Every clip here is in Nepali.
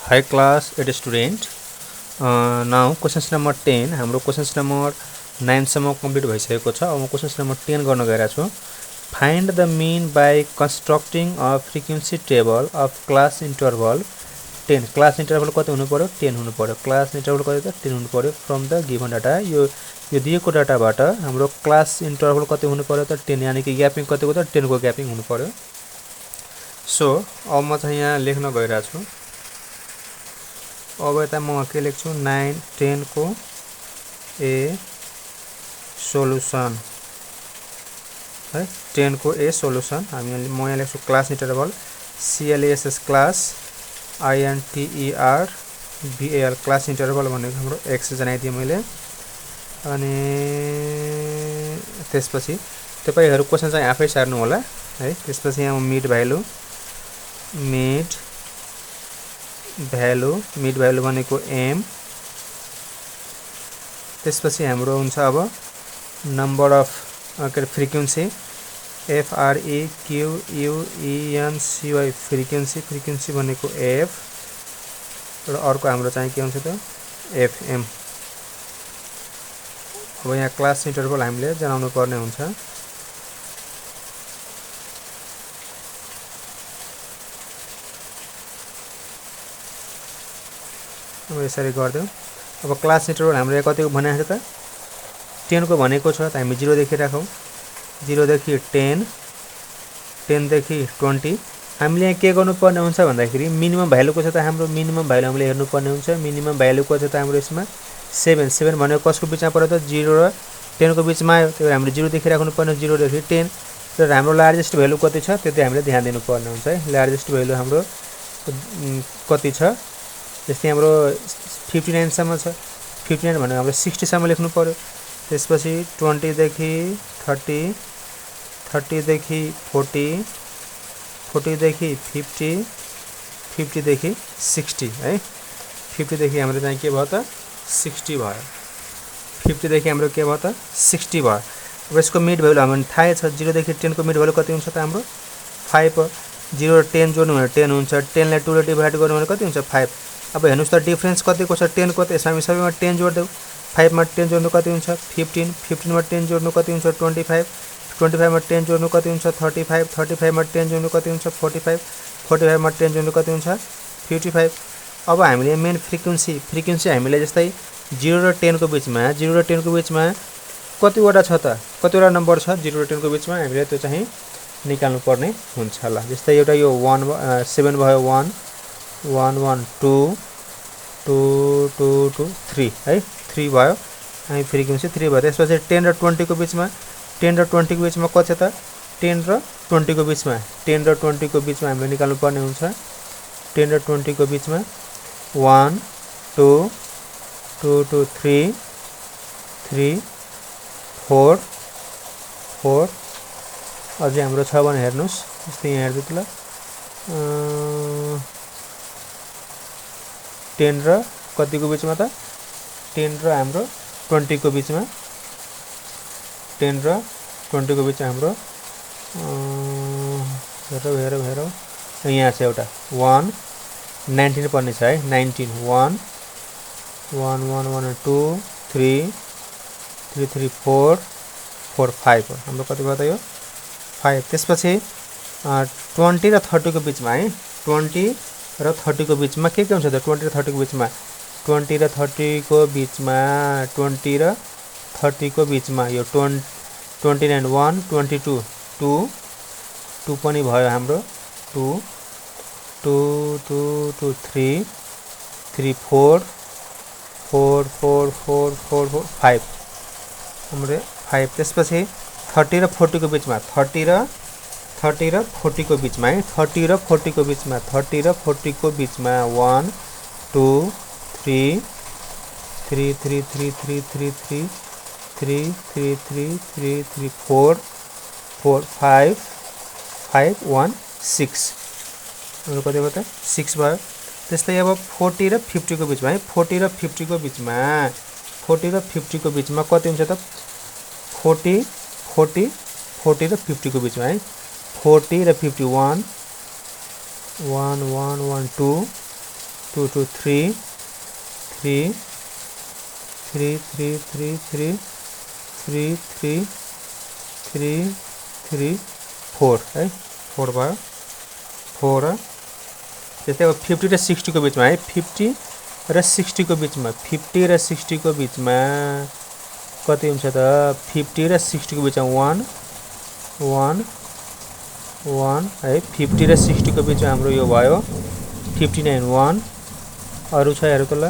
Hi class, it is student. Now questions number 10 हाम्रो questions number 9 सम्म कम्प्लिट भइसकेको छ। अब म questions number 10 गर्न गइरहेको छु। Find the mean by constructing a frequency table of class interval 10. class interval कति हुनु पर्यो? 10 हुनु पर्यो। class interval कति त 10 हुनु पर्यो from the given data। यो दिएको डाटाबाट हाम्रो class interval कति हुनु पर्यो त 10, यानी कि ग्यापिङ कतिको त 10 को ग्यापिङ हुनु पर्यो। सो अब म चाहिँ यहाँ लेख्न गइरहेको छु। अब यता म के लेख्छु 9 10 को ए सोलुसन है, 10 को ए सोलुसन। म यहाँ लेख्छु class interval CLASS class INTERVAL class interval भनेको हाम्रो x जनाइदिए मैले। अनि त्यसपछि तपाईहरु क्वेशन चाहिँ आफै सार्नु होला है। त्यसपछि यहाँ मिड भ्यालु भनेको m। त्यसपछि हाम्रो हुन्छ अब number of frequency FREQUENCY frequency भनेको f र अर्को हाम्रो चाहिँ के हुन्छ त FM। अब यहाँ क्लास इन्टरभल हामीले जनाउनु पर्ने हुन्छ। अब यसरी गर्दियौ। अब क्लास इन्टरभल हाम्रो यहाँ कतिको भनेको छ त 10 को भनेको छ त हामी 0 देखि राखौं। 0 देखि 10, 10 देखि 20। हामीले यहाँ के गर्नुपर्ने हुन्छ भन्दाखेरि मिनिमम भ्यालु को छ त हाम्रो मिनिमम भ्यालु हामीले हेर्नु पर्ने हुन्छ। मिनिमम भ्यालु को छ त हाम्रो यसमा 7। 7 भनेको कसको बीचमा पर्यो त 0 र 10 को बीचमा आयो। त्यही भएर हामीले 0 देखि राख्नु पर्ने, 0 देखि 10। र हाम्रो लार्जेस्ट भ्यालु कति छ त्यो हामीले ध्यान दिनु पर्ने हुन्छ है। लार्जेस्ट भ्यालु हाम्रो कति छ, जस्तै हाम्रो 59 सम्म छ। 59 भनेको हाम्रो 60 सम्म लेख्नु पर्यो। त्यसपछि 20 देखि 30, 30 देखि 40, 40 देखि 50, 50 देखि 60 है। 50 देखि हाम्रो चाहिँ के भयो त 60 भयो। 50 देखि हाम्रो के भयो त 60 भयो। अब यसको मिड भ्यालु हामीलाई थाहै छ। 0 देखि 10 को मिड भ्यालु कति हुन्छ त हाम्रो 5 हो। 0 र 10 जोड्नु भने 10 हुन्छ। 10 लाई 2 ले डिभाइड गर्नु भने कति हुन्छ 5। अब हेर्नुस् त डिफरेन्स कतिको छ 10 को त यसमा हामी सबैमा 10 जोड्देऊ। 5 मा 10 जोड्नु कति हुन्छ 15, 15 मा 10 जोड्नु कति हुन्छ 25, 25 मा 10 जोड्नु कति हुन्छ 35, 35 मा 10 जोड्नु कति हुन्छ 45, 45 मा 10 जोड्नु कति हुन्छ 55। अब हामीले मेन फ्रिक्वेन्सी हामीले जस्तै 0 र 10 को बीचमा, 0 र 10 को बीचमा कतिवटा छ त, कतिवटा नम्बर छ 0 र 10 को बीचमा हामीले त्यो चाहिँ निकाल्नु पर्ने हुन्छ ल। जस्तै एउटा यो 7 भयो 1 1 1 2 2 2 2 3 है, 3 भयो। अनि फ्रिक्वेन्सी 3 भयो। त्यसपछि 10 र 20 को बीचमा, 10 र 20 को बीचमा कति छ त 10 र 20 को बीचमा, 10 र 20 को बीचमा हामीले निकाल्नु पर्ने हुन्छ। 10 र 20 को बीचमा 1 2 2 2 3 3 4 4। अझै हाम्रो छ भने हेर्नुस्, जस्तै यहाँ हेर्दै ल 10 र कति को बीचमा त 10 र हाम्रो 20 को बीचमा, 10 र 20 को बीचमा हाम्रो हेरौ यहाँ छ एउटा 1 19 पर्ने छ है। 19 1 1 1 1 2 3 3 3 4 4 5 हाम्रो कति भयो त यो 5। त्यसपछि 20 र 30 को बीचमा है, 20 र 30 को बीचमा के हुन्छ त 20 र 30 को बीचमा, 20 र 30 को बीचमा, 20 र 30 को बीचमा यो 29 1 22 2 2 पनि भयो हाम्रो 2 2 2 2 3 3 4 4 4 4 4 4 5 हाम्रो 5। त्यसपछि 30 र 40 को बीचमा, 30 र 40 को बीचमा है, 30 र 40 को बीचमा, 30 र 40 को बीचमा 1 2 3 3 3 3 3 3 3 3 3 3 3 3 4 4 5 5 1 6 हाम्रो कति भयो त 6 भयो। त्यस्तै अब 40 र 50 को बीचमा है, 40 र 50 को बीचमा, 40 र 50 को बीचमा कति हुन्छ त 40 40 40 र 50 को बीचमा है, 40 र 51 1 1 1 2 2 2 3 3 3 3 3 3 3 3 3 3 4 है 4 भयो 4 त्यस्तै अब 50 र 60 को बीचमा है 50 र 60 को बीचमा 50 र 60 को बीचमा कति हुन्छ त 50 र 60 को बीचमा 1 1 1 है 50 र 60 को बीचमा हाम्रो यो भयो 59 1 अरु छ हेरौ त ल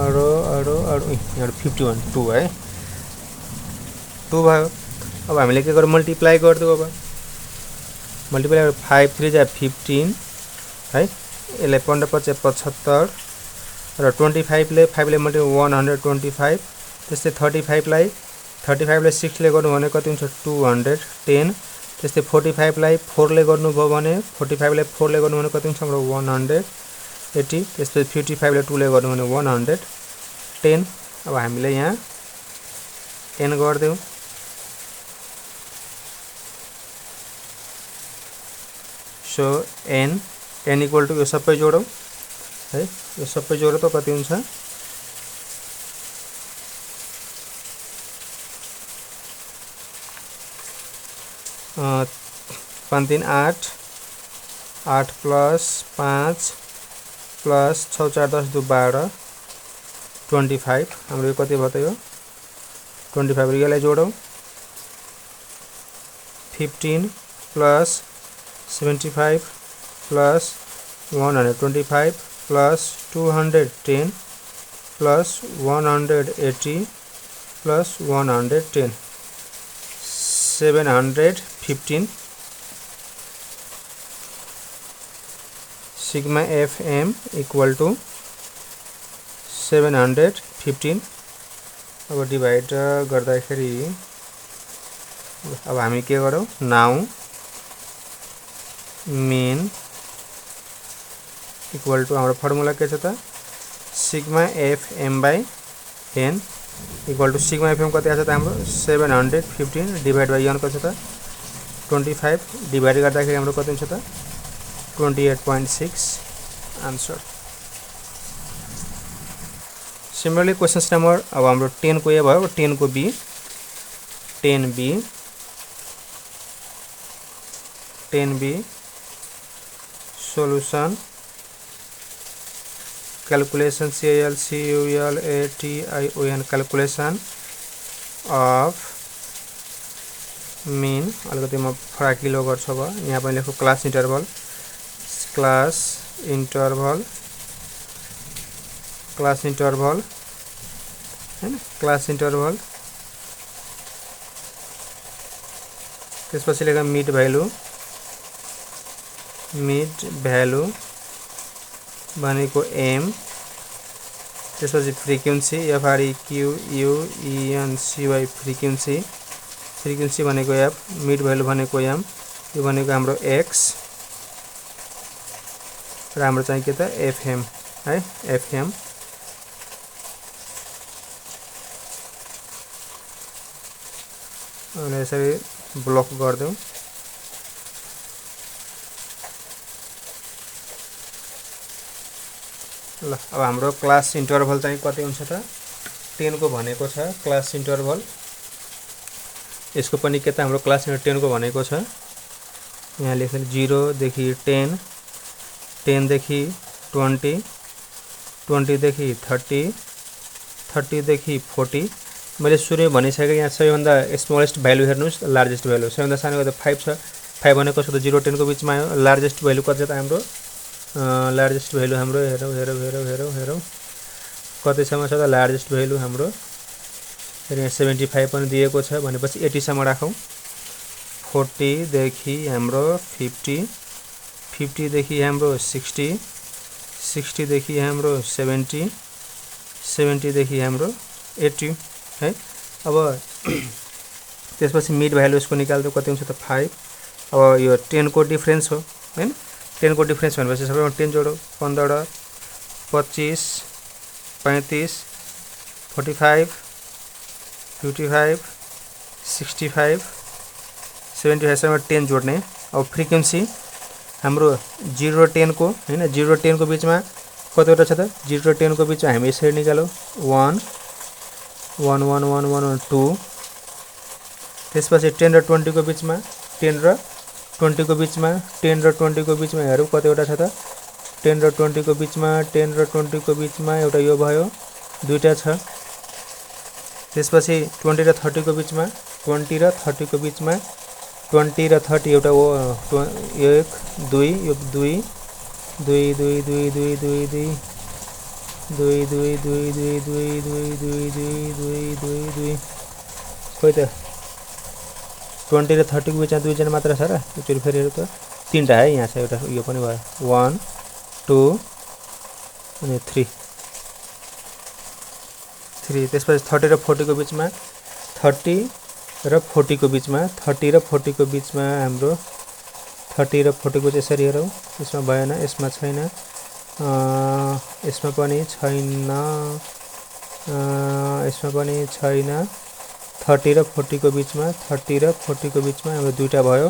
अरु यहाँ 51 2 है 2 भयो अब हामीले के गर्छौं मल्टिप्लाई गर्दियौ अब मल्टिप्लाई 5 3 जा 15 है यसलाई 15 5 75 र 25 ले 5 ले मल्टिप्लाई 125 त्यस्तै 35 लाई 6 ले गर्नु भने कति हुन्छ 210 त्यस्तै 45 लाई 4 ले गर्नु भयो भने 45 लाई 4 ले गर्नु भने कति हुन्छ हाम्रो 180 त्यस्तै 55 लाई 2 ले गर्नु भने 110 अब हामीले यहाँ n गर्दियौ सो n इक्वल टु यो सबै जोडौ है यो सबै जोडौ त कति हुन्छ 5 3 8 8 प्लस 5 प्लस 6 4 10 2 12 25 हाम्रो यो कति भयो त यो 25 यसलाई जोडौ 15 plus 75 plus 125 plus 210 plus 180 plus 110 715 sigma fm equal to 715 अब डिवाइड गर्दाखेरि अब हामी के गरौ नाउ mean equal to हाम्रो फर्मुला के छ त sigma fm by n equal to sigma fm कति आछ त हाम्रो 715 डिवाइड बाइ n कति छ त 25 डिवाइड गर्दाखेरि हाम्रो कति हुन्छ त 28.6 आन्सर सिमिलरली क्वेशन्स नम्बर अब हाम्रो 10 को ए भयो 10 को be 10b solution calculation calculation of mean अलिकति म फराकिलो गर्छु अब यहाँ पनि लेख्छु क्लास इन्टरभल हैन क्लास इन्टरभल त्यसपछि लेख्दा मिड भ्यालु भनेको m त्यसपछि फ्रिक्वेन्सी FREQUENCY फ्रिक्वेन्सी भनेको f मिड भ्यालु भनेको m यो भनेको हाम्रो x र हाम्रो चाहिँ के त fm है fm अनि यसरी ब्लक गर्दियौ ल अब हाम्रो क्लास इन्टरभल चाहिँ कति हुन्छ त 10 को भनेको छ क्लास इन्टरभल यसको पनि के त हाम्रो क्लास 10 को भनेको छ यहाँ लेख्नु 0 देखि 10 10 देखि 20 20 देखि 30 30 देखि 40 मैले सुरुमै भनिसके यहाँ सबैभन्दा स्मलेस्ट भ्यालु हेर्नुस् लार्जेस्ट भ्यालु सबैभन्दा सानो त 5 छ 5 भनेको छ त 0 10 को बीचमा आयो लार्जेस्ट भ्यालु कति छ त हाम्रो लार्जेस्ट भ्यालु हाम्रो हेरौ कतिसम्म छ त लार्जेस्ट भ्यालु हाम्रो यहाँ 75 पनि दिएको छ भनेपछि 80 सम्म राखौं 40 देखि हाम्रो 50 50 देखि हाम्रो 60 60 देखि हाम्रो 70 70 देखि हाम्रो 80 है अब त्यसपछि मिड भ्यालु यसको निकाल्दा कति हुन्छ त 5 अब यो 10 को डिफरेन्स हो हैन 10 को डिफरेन्स भनेपछि सबैमा 10 जोडौ 15 25 35 45 55 65 75 सम्म 10 जोड्ने अब फ्रिक्वेन्सी हाम्रो 0 र 10 को हैन 0 र 10 को बीचमा कतिवटा छ त 0 र 10 को बीचमा हामी यसरी निकालौं 1 1 1 1 1 1 2 त्यसपछि 10 र 20 को बीचमा 10 र 20 को बीचमा 10 र 20 को बीचमा हेरौं कतिवटा छ त 10 र 20 को बीचमा 10 र 20 को बीचमा एउटा यो भयो दुईटा छ त्यसपछि 20 र 30 को बीचमा 20 र 30 को बीचमा 20 र 30 एउटा 1 2 यो 2 2 2 2 2 2 2 2 2 2 2 2 2 2 2 खोइ त 20 र 30 को बीचमा दुईजना मात्र छ र एकचोटी फेरि हेरौँ त तीनटा है यहाँ छ एउटा यो पनि भयो 1 2 अनि 3 त्यसपछि 30 र 40 को बीचमा 30 र 40 को बीचमा 30 र 40 को बीचमा हाम्रो 30 र 40 को चाहिँ यसरी हेरौँ यसमा भएन यसमा छैन यसमा पनि छैन यसमा पनि छैन 30 र 40 को बीचमा 30 र 40 को बीचमा हाम्रो दुईटा भयो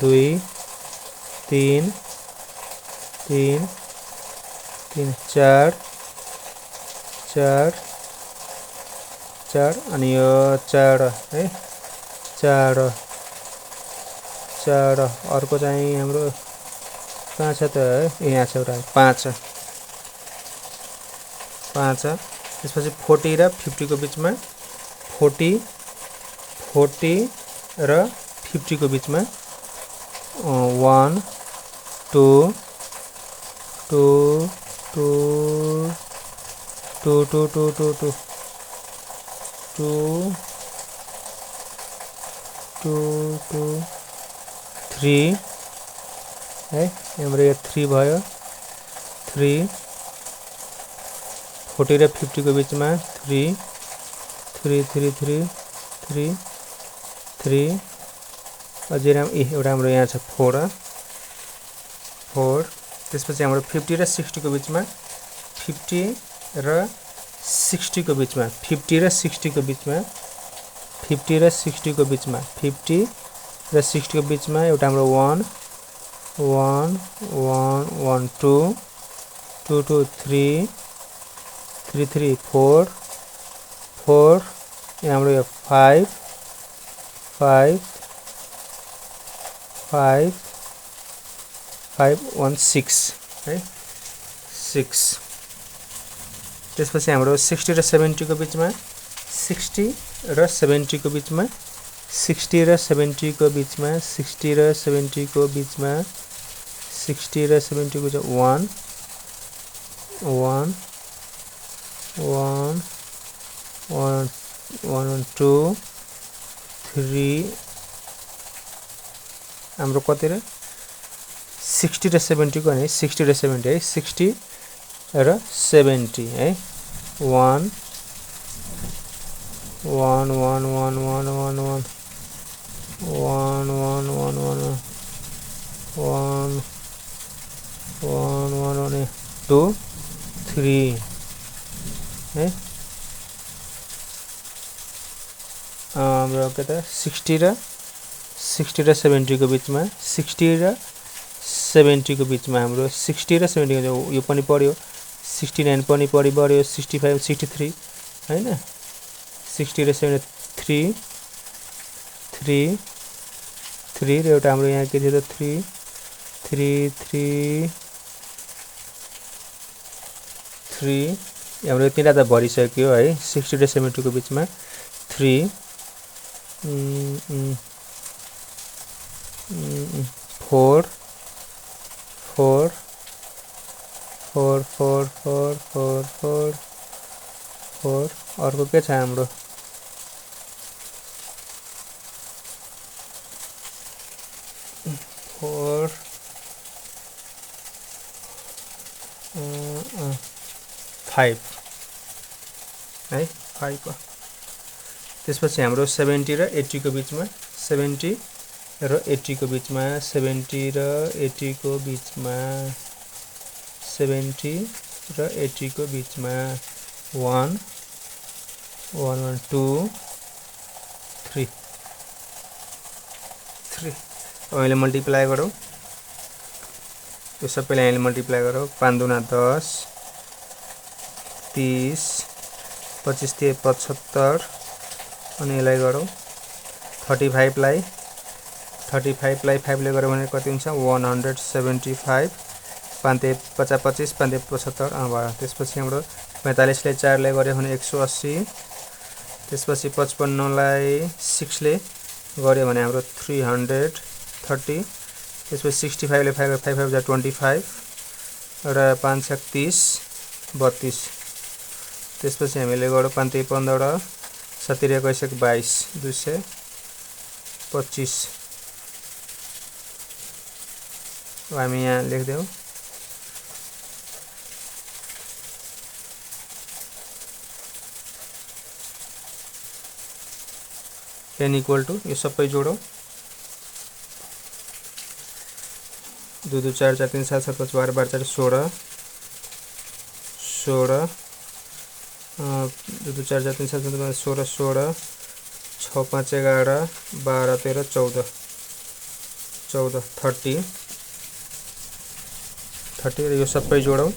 2 3 3 3 4 4 4 अनि यो 4 है 4 4 अर्को चाहिँ हाम्रो कहाँ छ त है यहाँ छ एउटा 5 5 त्यसपछि 40 र 50 को बीचमा 40 र 50 को बीचमा 1 2 2 2 2 2 2 2 2 2 2 2 3 है हाम्रो यो 3 भयो 3 40 र 50 को बीचमा 3 3 3 3 3 3 अझै एउटा हाम्रो यहाँ छ 4 4 त्यसपछि हाम्रो 50 र 60 को बीचमा 50 र 60 को बीचमा 50 र 60 को बीचमा 50 र 60 को बीचमा 50 र 60 को बीचमा एउटा हाम्रो 1 1 1 1 2 2 2 3 3 3 4 4 यहाँ हाम्रो यो 5 5 5 5 1 6 है 6 त्यसपछि हाम्रो 60 र 70 को बीचमा 60 र 70 को बीचमा 60 र 70 को बीचमा 60 र 70 को बीचमा 60 र 70 को चाहिँ 1 1 1 1 1 2 3 हाम्रो कति र 60 र 70 को हैन 60 र 70 है 60 र 70 है 1 1 1 1 1 1 1 1 1 1 1 1 1 1 2 3 है हाम्रो के त 60 र 70 को बीचमा 60 र 70 को बीचमा हाम्रो 60 र 70 को यो पनि पर्यो 69 पनि पर्यो 65 63 हैन 60 र 73 3 3 र एउटा हाम्रो यहाँ के थियो त 3 3 3 3 हाम्रो तिनटा त भरिसक्यो है 60 र 70 को बीचमा 3 4 4 4 4 4 4 4 4 अर्को के छ हाम्रो 4 5 है 5 त्यसपछि हाम्रो 70 र 80 को बीचमा 70 र 80 को बीचमा 70 र 80 को बीचमा 70 र 80 को बीचमा 1 1 1 2 3 3 अहिले मल्टिप्लाई गरौँ यो सबैलाई यहाँले मल्टिप्लाई गरौँ 5 दूना 10 30 25 तिया 75 अनि यसलाई गरौँ 35 लाई 5 ले गऱ्यो भने कति हुन्छ 175 5 तिया 50 25 5 तिया 75 भयो। त्यसपछि हाम्रो 45 लाई 4 ले गऱ्यो भने 180 त्यसपछि 55 लाई 6 ले गऱ्यो भने हाम्रो 330 त्यसपछि 65 ले 5 5 जा 25 र 5 6 30 32 त्यसपछि हामीले गरौँ 5 तिया 15 70 21 22 225 हामी यहाँ लेख्दैौ n इक्वल टू यो सबै जोडौं 2 2 4 4 3 7 7 5 12 12 4 16 2 2 4 4 3 7 7 16 16 6 5 11 12 13 14 14 30 30 र यो सबै जोडौं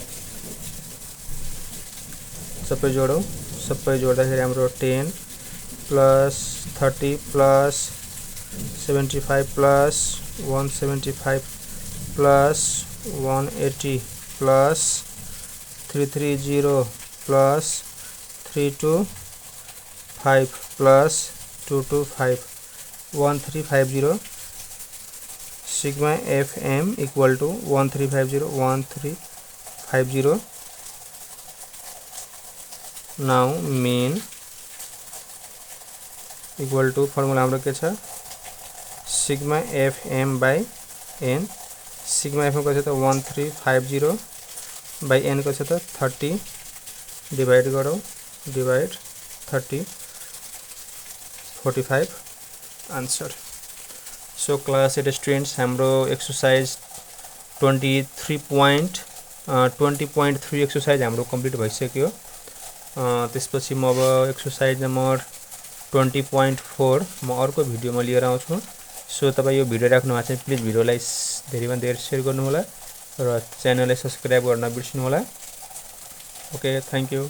सबै जोड्दाखेरि हाम्रो 10 plus 30 plus 75 plus 175 plus 180 plus 330 plus 325 plus 225 1350 sigma fm equal to 1350 now mean equal to formula हाम्रो के छ sigma fm by n sigma fm को छ त 1350 by n को छ त 30 डिवाइड गरौँ divide 30 45 answer. So class 8 students हाम्रो एक्सरसाइज 20.3 एक्सरसाइज हाम्रो कम्प्लिट भइसक्यो। त्यसपछि म अब एक्सरसाइज नम्बर 20.4 म अर्को भिडियोमा लिएर आउँछु। सो तपाईं यो भिडियो राख्नु भएको छ प्लिज भिडियोलाई धेरैभन्दा धेरै शेयर गर्नु होला र च्यानललाई सब्स्क्राइब गर्न नबिर्सनु होला। Okay, thank you.